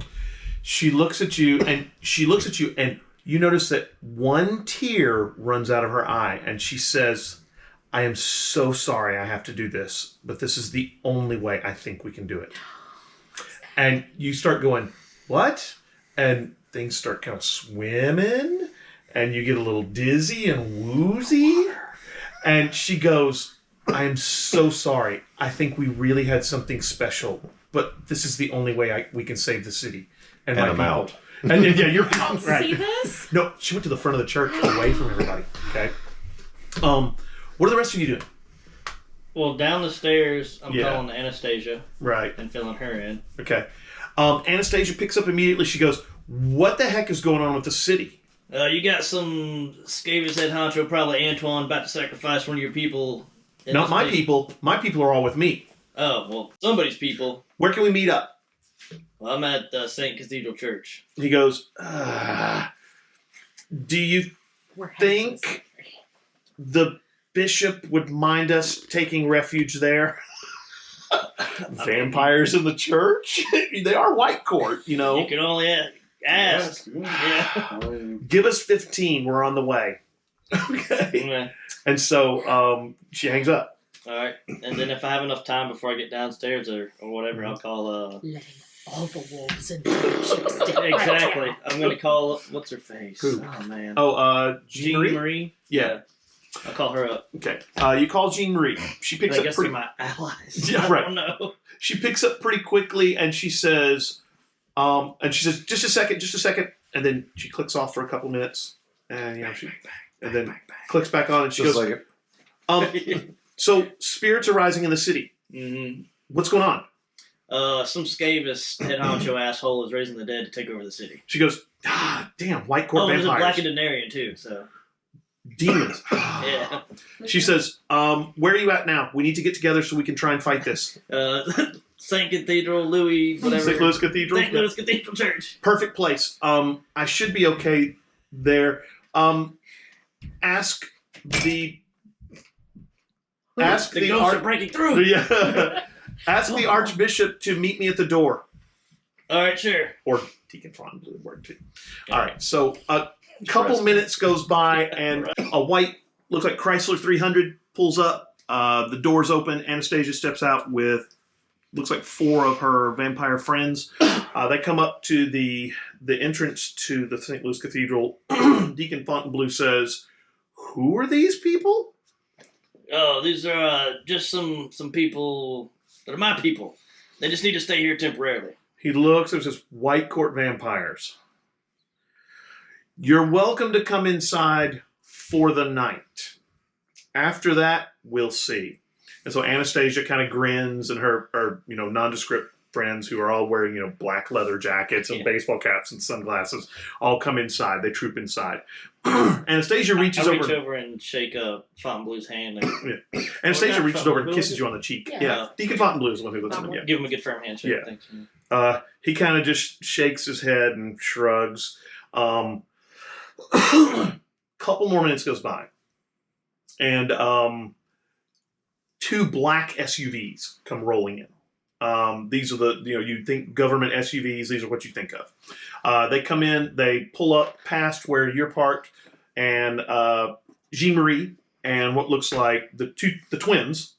She looks at you and you notice that one tear runs out of her eye, and she says, "I am so sorry I have to do this, but this is the only way I think we can do it." And you start going, "What?" And things start kind of swimming, and you get a little dizzy and woozy. And she goes, "I am so sorry. I think we really had something special, but this is the only way we can save the city." And And my I'm people. out. And yeah, you're out. See Right. this? No, she went to the front of the church away from everybody. Okay. What are the rest of you doing? Well, down the stairs, I'm Yeah. calling Anastasia Right. and filling her in. Okay. Anastasia picks up immediately. She goes, "What the heck is going on with the city?" You got some Scavis head honcho, probably Antoine, about to sacrifice one of your people. Not my people. My people are all with me. Oh, well, somebody's people. Where can we meet up? Well, I'm at St. Cathedral Church. He goes, "Do you We're heading to the think the bishop would mind us taking refuge there?" Vampires in the church? They are white court, You can only ask. Yeah. Give us 15. We're on the way. Okay. Yeah. And so she hangs up. All right. And then if I have enough time before I get downstairs or whatever, I'll call... letting all the wolves and chips down. Exactly. I'm going to call... What's her face? Who? Oh, man. Jean Jean Marie? Yeah. I'll call her up. Okay. You call Jean Marie. She picks I up guess pretty. they're my allies. Yeah, I right. don't know. She picks up pretty quickly, and she says, "Just a second," and then she clicks off for a couple minutes, and then clicks back on, and she Just goes, like it. "So spirits are rising in the city. Mm-hmm. What's going on?" Some Scavis head honcho asshole is raising the dead to take over the city. She goes, "Damn, white court Oh, there's a vampires." Black and Denarian too, so... Demons. Yeah. She says, where are you at now? We need to get together so we can try and fight this. St. Cathedral, Louis, whatever. St. Louis Cathedral? St. Louis Cathedral Church. Perfect place. I should be okay there. Ask the The ghosts are breaking through. Yeah. Ask the Archbishop to meet me at the door. All right, sure. Or Deacon Fontainebleau would work too. All right, so a couple minutes goes by, and a white, looks like Chrysler 300 pulls up. The doors open. Anastasia steps out with, looks like 4 of her vampire friends. They come up to the entrance to the St. Louis Cathedral. Deacon Fontainebleau says, "Who are these people?" Oh, these are just some people that are my people. They just need to stay here temporarily. He looks, there's this white court vampires. You're welcome to come inside for the night. After that, we'll see. And so Anastasia kind of grins, and her nondescript friends who are all wearing, black leather jackets and baseball caps and sunglasses all come inside. They troop inside. Anastasia reaches I reach over and shake Fontainebleau's hand. Anastasia reaches over and kisses you on the cheek. Yeah. Yeah. Deacon Fontainebleau is the one who looks at him. Yeah. Give him a good firm handshake. Yeah. Thanks. He kind of just shakes his head and shrugs. Couple more minutes goes by, and 2 black SUVs come rolling in. These are you'd think government SUVs. These are what you think of. They come in, they pull up past where you're parked, and Jean-Marie and what looks like the twins,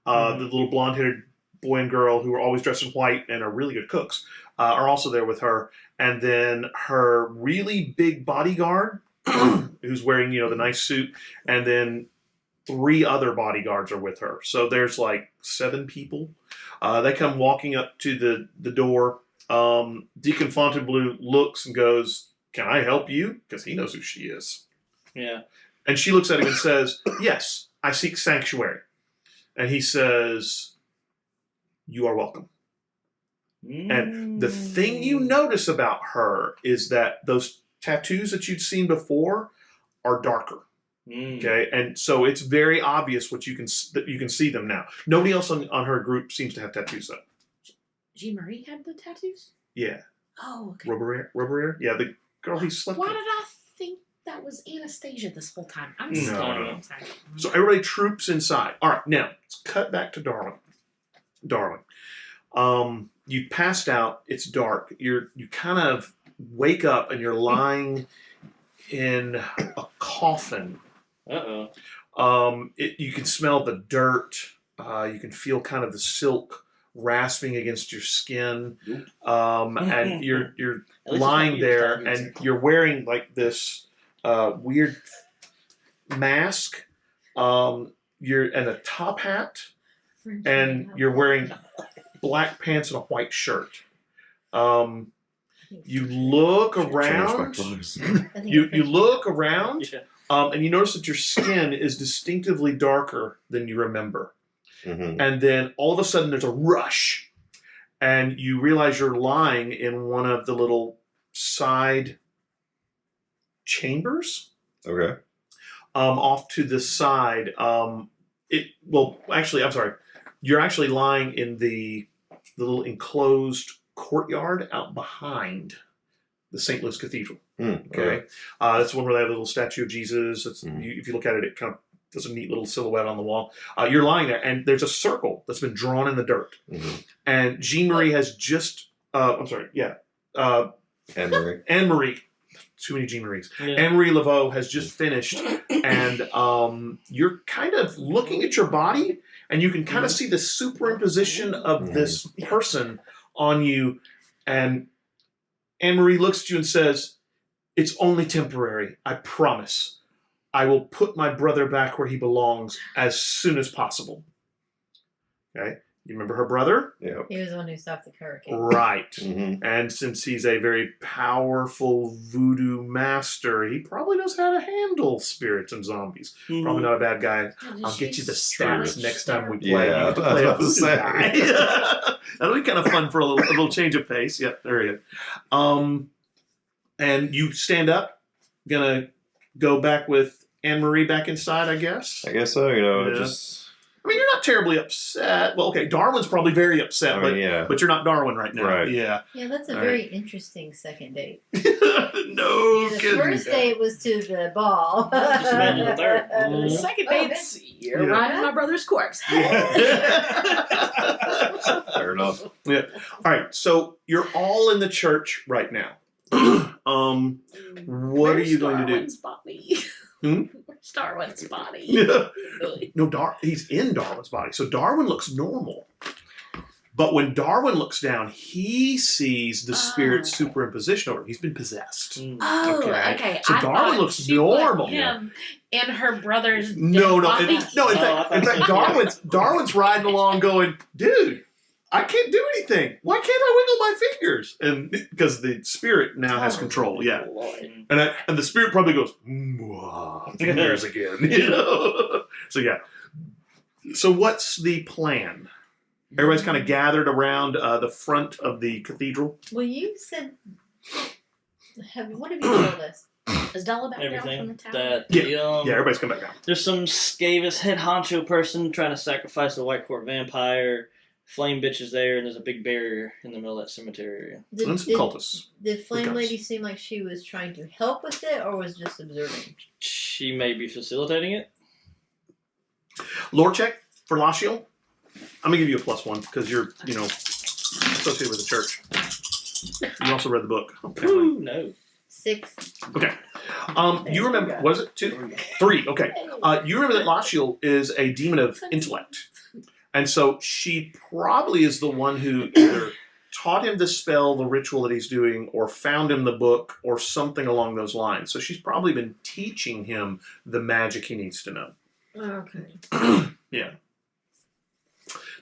the little blonde-haired boy and girl who are always dressed in white and are really good cooks, are also there with her. And then her really big bodyguard, who's wearing, the nice suit, and then 3 other bodyguards are with her. So there's like 7 people. They come walking up to the door. Deacon Fontainebleau looks and goes, "Can I help you?" Because he knows who she is. Yeah. And she looks at him and says, "Yes, I seek sanctuary." And he says, "You are welcome." And the thing you notice about her is that those tattoos that you'd seen before are darker. Okay, and so it's very obvious that you can see them now. Nobody else on her group seems to have tattoos though. Jean-Marie had the tattoos? Yeah. Oh, okay. Robert? Yeah, the girl he slept Why with. did I think that was Anastasia this whole time? I'm No, sorry. no. I'm sorry. So everybody troops inside. All right, now let's cut back to Darling. You passed out. It's dark. You kind of wake up and you're lying in a coffin. You can smell the dirt. You can feel kind of the silk rasping against your skin. And you're lying there, and you're wearing like this weird mask. You're and a top hat, and you're wearing black pants and a white shirt. You look around. You look around. Yeah. And you notice that your skin is distinctively darker than you remember. Mm-hmm. And then all of a sudden there's a rush. And you realize you're lying in one of the little side chambers. Okay. Off to the side. I'm sorry. You're actually lying in the little enclosed courtyard out behind the St. Louis Cathedral. Okay. That's the one where they have a little statue of Jesus. If you look at it, it kind of does a neat little silhouette on the wall. You're lying there, and there's a circle that's been drawn in the dirt. And Jean-Marie has just, Anne-Marie. Anne-Marie, too many Jean-Maries. Yeah. Anne-Marie Laveau has just finished, and you're kind of looking at your body, and you can kind of see the superimposition of this person on you, and Anne-Marie looks at you and says, "It's only temporary, I promise. I will put my brother back where he belongs as soon as possible." Okay? You remember her brother? Yeah. He was the one who stopped the hurricane. Right. Mm-hmm. And since he's a very powerful voodoo master, he probably knows how to handle spirits and zombies. Probably not a bad guy. I'll get you the stats next time we play. Yeah, You get to play a I was voodoo about to guy. That'll be kind of fun for a little change of pace. Yep, there you go. And you stand up, gonna go back with Anne Marie back inside, I guess. I guess so. You know, Yeah. just. I mean, you're not terribly upset. Well, okay, Darwin's probably very upset, I mean, yeah. but you're not Darwin right now. Right. Yeah. Yeah, that's a All very interesting second date. No The kidding. first date was to the ball. Just imagine the third. The second Oh, date's you're Yeah. riding my brother's corpse. Fair enough. Yeah. All right. So you're all in the church right now. What are you going to do? Darwin's body? Hmm? Where's Darwin's body? Yeah. Really? No, he's in Darwin's body. So Darwin looks normal. But when Darwin looks down, he sees the spirit's superimposition over him. He's been possessed. Oh, Okay. okay. So I Darwin thought looks she put normal. him in her brother's No. body. In fact, Darwin's riding along, going, "Dude, I can't do anything. Why can't I wiggle my fingers?" And because the spirit now has control. Yeah. And the spirit probably goes, "Mwah, fingers again." You know? So yeah. So what's the plan? Everybody's kind of gathered around the front of the cathedral. Well, you said. What have you told us? Is Della back down from the Everything. tower? That Yeah, everybody's come back down. There's some Skavis head honcho person trying to sacrifice the White Court vampire. Flame bitch is there, and there's a big barrier in the middle of that cemetery area. And some cultists. Did Flame guns. Lady seem like she was trying to help with it, or was just observing? She may be facilitating it. Lore check for Lashiel. I'm gonna give you a +1 because you're, associated with the church. You also read the book. Ooh, no. 6. Okay. You remember? Was it 2? 3. Okay. You remember that Lashiel is a demon of intellect, and so she probably is the one who either taught him the spell, the ritual that he's doing, or found him the book, or something along those lines. So she's probably been teaching him the magic he needs to know. Okay. Yeah.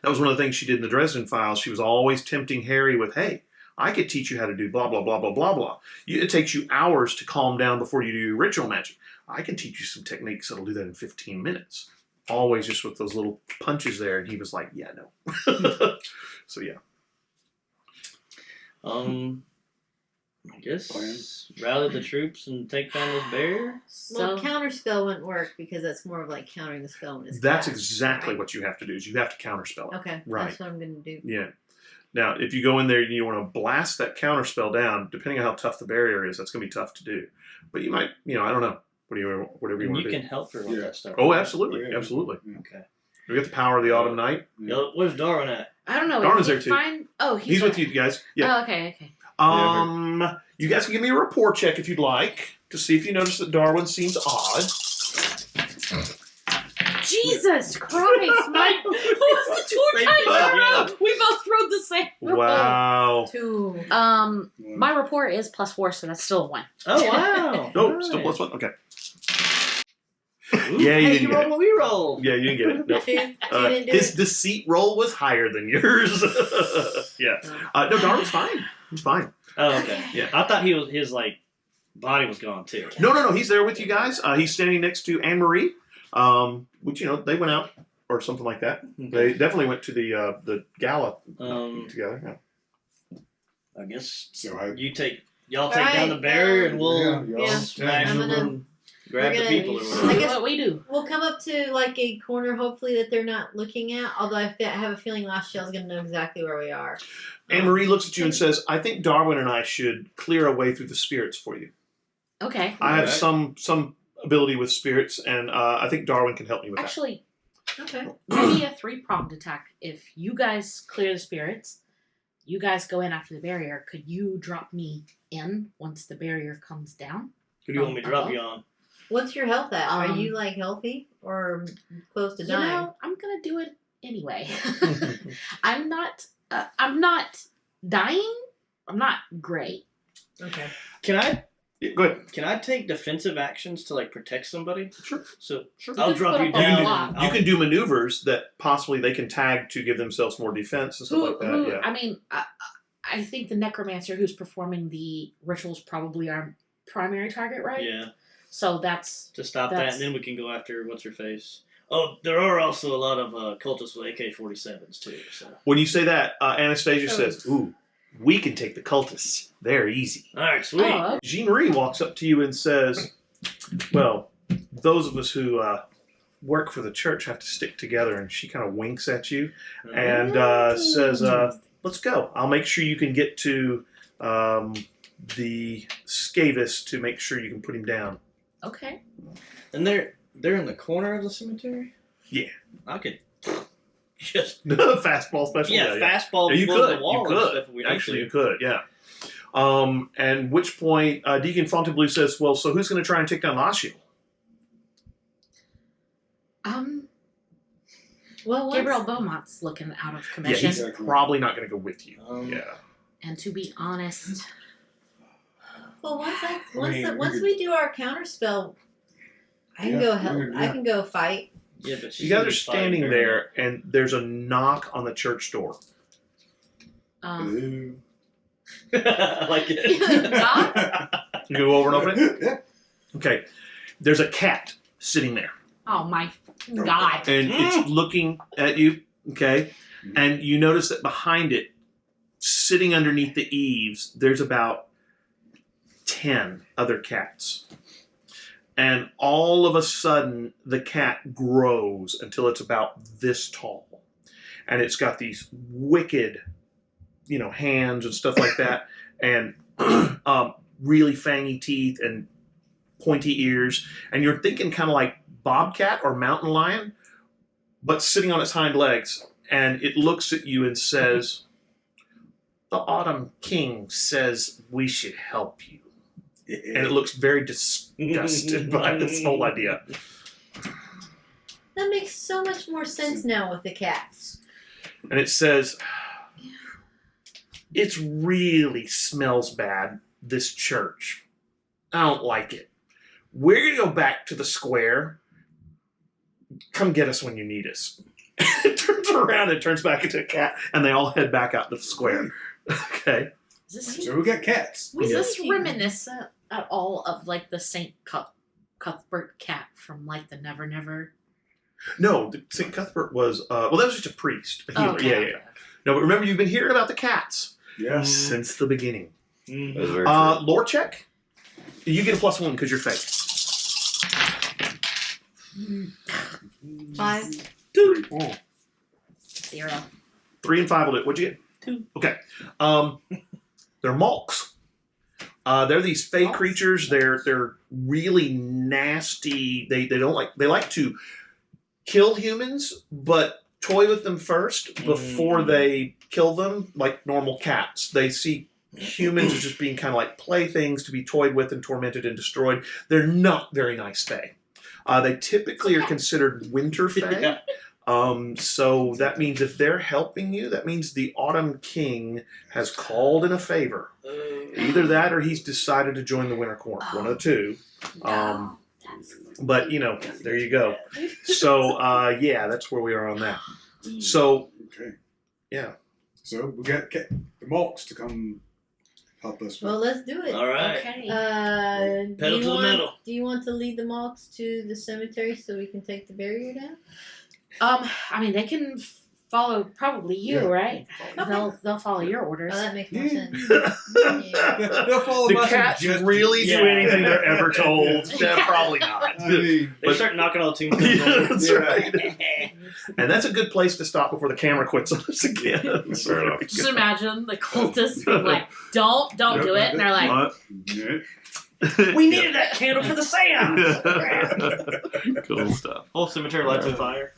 That was one of the things she did in the Dresden Files. She was always tempting Harry with, "Hey, I could teach you how to do blah, blah, blah, blah, blah, blah. It takes you hours to calm down before you do your ritual magic. I can teach you some techniques that'll do that in 15 minutes. Always just with those little punches there. And he was like, "Yeah, no." So, yeah. I guess rally the troops and take down this barrier. Well, counterspell wouldn't work because that's more of like countering the spell when it's That's cast, exactly right? what you have to do is you have to counterspell it. Okay, Right. that's what I'm going to do. Yeah. Now, if you go in there and you want to blast that counterspell down, depending on how tough the barrier is, that's going to be tough to do. But you might, I don't know. Whatever you And want you to do. can help her with that stuff. Oh, absolutely. Yeah. Absolutely. Okay. We got the power of the autumn night. Yo, where's Darwin at? I don't know. Darwin's is he there, too. fine? Oh, He's with you guys. Yeah. Oh, okay. You guys can give me a report check if you'd like to see if you notice that Darwin seems odd. Jesus Christ, my was the 2 Same times thing, in a yeah. row. We both rolled the same. Wow. 2. My report is +4, so that's still a 1. Oh, wow. No, still +1. Okay. Ooh, Yeah, you hey, didn't you get rolled it. what we rolled. Yeah, you didn't get it. No. 2 didn't do His it. deceit roll was higher than yours. Yeah. No, Darwin's fine. He's fine. Oh, okay. Yeah. I thought his body was gone too. No. He's there with you guys. He's standing next to Anne Marie, which they went out or something like that. They definitely went to the gala together. Yeah. I guess So y'all take down the barrier and we'll Yeah. smash I'm them gonna- and grab we're the gonna- people or I whatever. guess- What we do? We'll come up to like a corner, hopefully that they're not looking at. Although I have a feeling Last Shell's going to know exactly where we are. Anne Marie looks at you and says, "I think Darwin and I should clear a way through the spirits for you. Okay. I have Alright. some ability with spirits, and I think Darwin can help me with Actually, Okay. maybe a 3-pronged attack. If you guys clear the spirits, you guys go in after the barrier. Could you drop me in once the barrier comes down? Who do you want me to drop you on? What's your health at? Are Um, you like healthy or close to You dying? know, I'm gonna do it anyway. I'm not dying. I'm not great. Okay. Can I that. Go ahead. Can I take defensive actions to protect somebody? Sure. So Sure. I'll just drop put you up a down. block. and You I'll- can do maneuvers that possibly they can tag to give themselves more defense and stuff like that. Yeah. I mean, I think the necromancer who's performing the rituals probably our primary target, right? Yeah. So that's To stop that, That's- and then we can go after what's her face. Oh, there are also a lot of cultists with AK-47s too. So. When you say that, Anastasia Oh. says, "Ooh, we can take the cultists. They're easy." All right, sweet. oh, Jean Marie walks up to you and says, "Well, those of us who work for the church have to stick together. And she kind of winks at you and says, let's go. I'll make sure you can get to the Scavis to make sure you can put him down. Okay. And they're in the corner of the cemetery? Yeah. I could just... Fastball special? Yeah, fastball you blow could. the wall You and could. stuff if we need Actually, to. you could, yeah. And which point, Deacon Fontainebleau says, well, so who's going to try and take down Lashiel? Well, Gabriel Beaumont's looking out of Yeah, commission. he's probably not going to go with you. Yeah. And to be honest, Well, mean, once we do our counter spell, I can Yeah, go help. yeah. I can go fight. Yeah, but You guys are standing there, and there's a knock on the church door. Ooh. I like it. God? You go over and open it? Yeah. Okay. There's a cat sitting there, Oh my God. and it's looking at you, okay? And you notice that behind it, sitting underneath the eaves, there's about 10 other cats. And all of a sudden, the cat grows until it's about this tall. And it's got these wicked, hands and stuff like that, and really fangy teeth and pointy ears. And you're thinking kind of like bobcat or mountain lion, but sitting on its hind legs. And it looks at you and says, "The Autumn King says we should help you." And it looks very disgusted by this whole idea. That makes so much more sense now with the cats. And it says, "It really smells bad, this church. I don't like it. We're going to go back to the square. Come get us when you need us." It turns around and turns back into a cat, and they all head back out to the square. Okay. Is So we got cats. this Yes. reminiscent at all of like the Saint Cuthbert cat from like the Never Never? No, St. Cuthbert was, that was just a priest, a healer. Okay. Yeah. No, but remember, you've been hearing about the cats Yeah. since the beginning. That's very true. Lore check. You get a +1 because you're fake. 5. 2. 0. 3 and 5 will do it. What'd you get? 2. Okay. They're malks. They're these fey creatures. They're really nasty. They like to kill humans, but toy with them first before they kill them, like normal cats. They see humans as just being kind of like playthings to be toyed with and tormented and destroyed. They're not very nice fey. They typically are considered winter fey. Yeah. So that means if they're helping you, that means the Autumn King has called in a favor. Either that or he's decided to join the Winter Court. One of the two. But, there you go. So, that's where we are on that. So, Okay. yeah. So we got the Malks to come help us. Well, let's do it. All right. Okay. Pedal to the metal. Do you want to lead the Malks to the cemetery so we can take the barrier down? I mean, they can follow probably you, Yeah. right? Okay. They'll follow your orders. Oh, that makes more Yeah. sense. Yeah. They'll follow The my cats suggestions. really do Yeah. anything they're ever told? Yeah, probably not. I mean, They start knocking all the Yeah, tombstones that's over. right. And that's a good place to stop before the camera quits on us again. Fair enough. Just imagine the cultists being like, don't do it. And they're like, What? yeah. We needed that candle for the seance. Cool stuff. Whole cemetery lights on fire.